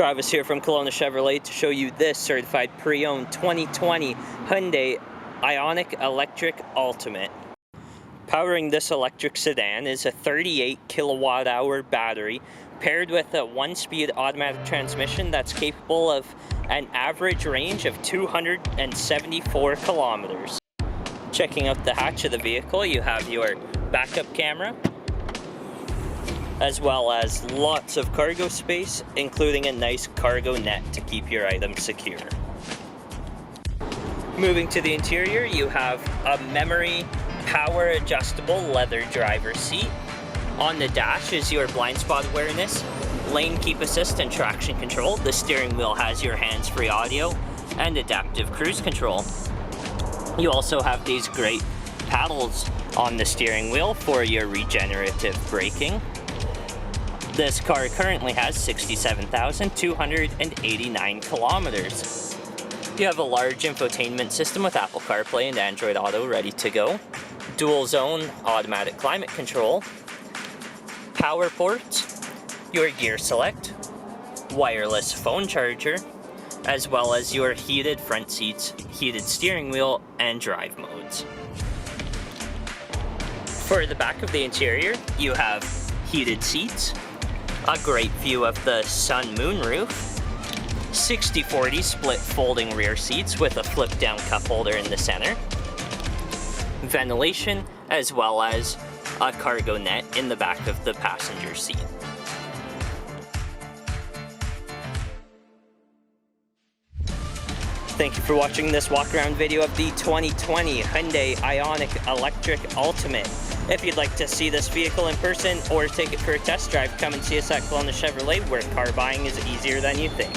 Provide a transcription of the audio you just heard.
Travis here from Kelowna Chevrolet to show you this certified pre-owned 2020 Hyundai Ioniq Electric Ultimate. Powering this electric sedan is a 38 kilowatt-hour battery paired with a 1-speed automatic transmission that's capable of an average range of 274 kilometers. Checking out the hatch of the vehicle, you have your backup camera, as well as lots of cargo space, including a nice cargo net to keep your items secure. Moving to the interior, you have a memory power adjustable leather driver's seat. On the dash is your blind spot awareness, lane keep assist and traction control. The steering wheel has your hands-free audio and adaptive cruise control. You also have these great paddles on the steering wheel for your regenerative braking. This car currently has 67,289 kilometers. You have a large infotainment system with Apple Carplay and Android Auto ready to go, dual zone automatic climate control, power ports, your gear select, wireless phone charger, as well as your heated front seats, heated steering wheel, and drive modes. For the back of the interior, you have heated seats, a great view of the sun moonroof, 60/40 split folding rear seats with a flip down cup holder in the center, ventilation, as well as a cargo net in the back of the passenger seat. Thank you for watching this walk around video of the 2020 Hyundai Ioniq Electric Ultimate. If you'd like to see this vehicle in person or take it for a test drive, come and see us at Kelowna Chevrolet, where car buying is easier than you think.